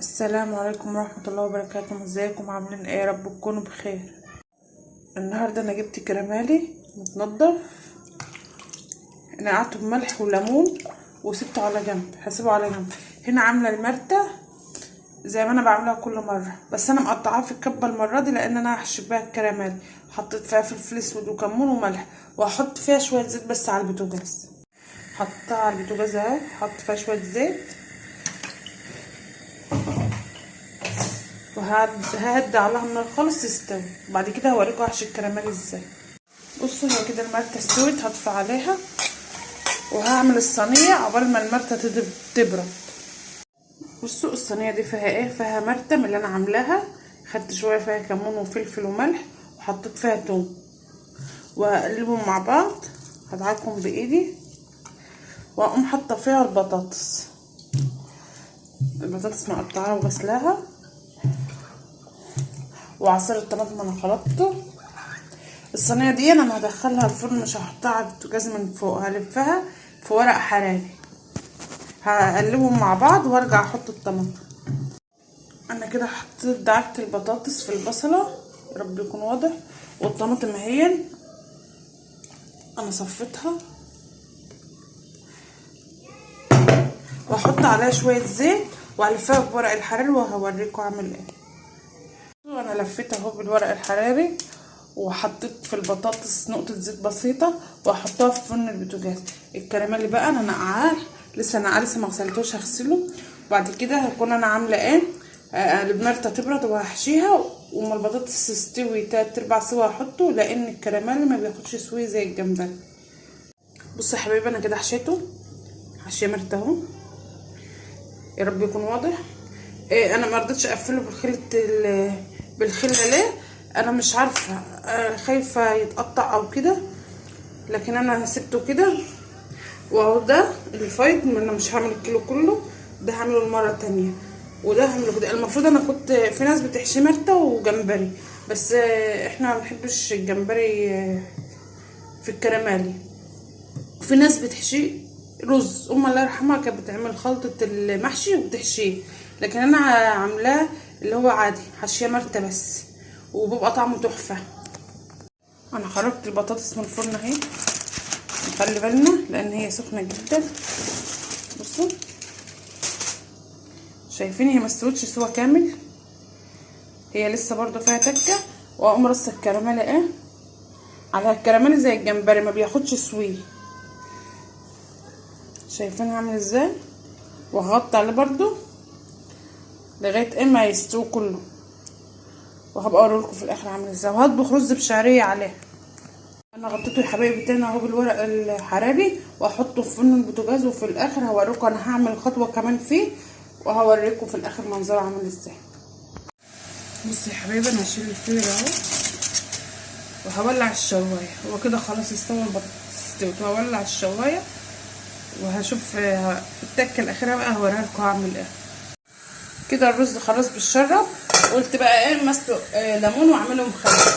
السلام عليكم ورحمة الله وبركاته. ازيكم عاملين ايه؟ يا رب تكونوا بخير. النهاردة انا جبت كرامالي متنضف، انا قعدته بملح وليمون وسبته على جنب، هسيبه على جنب. هنا عاملة المرتة زي ما انا بعملها كل مرة، بس انا مقطعاها في الكبة المرة دي لان انا هحشي بيها الكرامالي. حطيت فيها فلفل اسود وكمون وملح، وهحط فيها شوية زيت بس على البوتاجاز. حطها على البوتاجاز اهي، حط فيها شوية زيت وههدي عليها النار خالص تستوي. بعد كده هوريكم احشي الكراميل ازاي. بصوا هي كده المرته استوت، هطفي عليها وهعمل الصينيه عقبال ما المرته تبرد. بصوا الصينيه دي فيها ايه؟ فيها مرته من اللي انا عاملاها. خدت شويه فيها كمون وفلفل وملح وحطيت فيها توم واقلبهم مع بعض. هدعكهم بايدي واقوم حاطه فيها البطاطس مقطعاها وغسلاها، وعصير الطماطم انا خلطته. الصينيه دي انا هدخلها الفرن، مش هحطها على البوتاجاز من فوق، هلفها في ورق حراري، هقلبهم مع بعض وارجع احط الطماطم. انا كده حطيت دعكت البطاطس في البصله، يا رب يكون واضح. والطماطم اهي انا صفيتها، واحط عليها شويه زيت وهلفها بورق الحراري وهوريكم اعمل ايه. وانا لفيت اهو بالورق الحراري، وحطيت في البطاطس نقطه زيت بسيطه وهحطها في فرن البوتاجاز. الكراميل بقى انا نقعاه، لسه ما غسلتوش، هغسله. وبعد كده هكون انا عامله ايه، المرته تبرد وهحشيها، وما البطاطس تستوي 3/4 سوا هحطه، لان الكراميل ما بياخدش سوي زي الجمبري. بصوا يا حبايبي انا كده حشيته، حشيه مرته اهو، يا رب يكون واضح. انا ما رضيتش اقفله بالخله ليه؟ انا مش عارفه، خايفه يتقطع او كده، لكن انا سبته كده. واهو ده الفايض، انا مش هعمل الكيلو كله، ده هعمله المره تانية، وده هعمله كده. المفروض انا كنت في ناس بتحشي مرتة وجمبري، بس احنا ما بنحبش الجمبري في الكراميلي. وفي ناس بتحشي رز، الله يرحمها كانت بتعمل خلطه المحشي وبتحشيه، لكن انا عاملاه اللي هو عادي، حشيه مرتة بس، وبيبقى طعمه تحفه. انا خرجت البطاطس من الفرن اهي، نخلي بالنا لان هي سخنه جدا. بصوا شايفين هي ما استوتش سوا كامل، هي لسه برضو فيها تكه. واقوم رص الكراميل ايه على الكراميل زي الجمبري، ما بياخدش سوي. شايفين عامل ازاي؟ وهغطي عليه برضو لغايه اما يستوي كله، وهبقى اوريلكم في الاخر عامل ازاي. وهطبخ رز بشعريه عليه. انا غطيته يا حبايبي تاني اهو بالورق الحراري، واحطه في فرن البوتاجاز. وفي الاخر هوريكم انا هعمل خطوه كمان فيه، وهوريكم في الاخر منظره عامل ازاي. بصوا يا حبايبي انا هشيل الفيل اهو، وهولع الشوايه. هو كده خلاص استوى البطاطس، استوت. هولع الشوايه وهشوف التكه الاخيره بقى، هوريها لكم هعمل ايه. كده الرز خلاص بيتشرب. قلت بقى ايه، مسلق ليمون واعمله مخلل.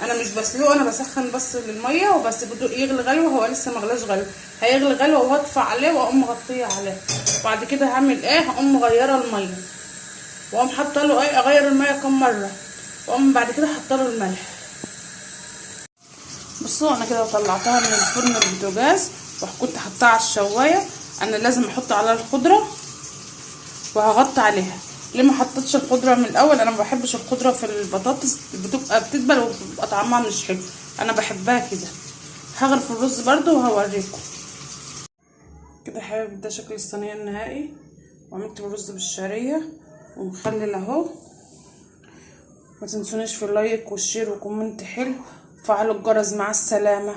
انا مش بسلقه، انا بسخن بس للميه وبس، بده يغلي غلوه. هو لسه ما غلاش غلوه، هيغلي غلوه وهطفي عليه واقوم مغطيه عليه. وبعد كده هعمل ايه، هقوم مغيره الميه، واقوم حاطه له ايه، اغير الميه كم مره، واقوم بعد كده حاطه له الملح. بصوا انا كده طلعتها من الفرن البوتاجاز، وكنت حطاها على الشوايه. انا لازم احط عليها الخضره وهغطي عليها. ليه ما حطيتش الخضره من الاول؟ انا ما بحبش الخضره في البطاطس، بتبقى بتدبل وبتبقى طعمها مش حلو، انا بحبها كده. هغرف الرز برده وهوريكم. كده يا حبايبي ده شكل الصينيه النهائي، وعملت الرز بالشعريه ومخلل اهو. ما تنسونيش في اللايك والشير وكومنت حلو، وفعلوا الجرس. مع السلامه.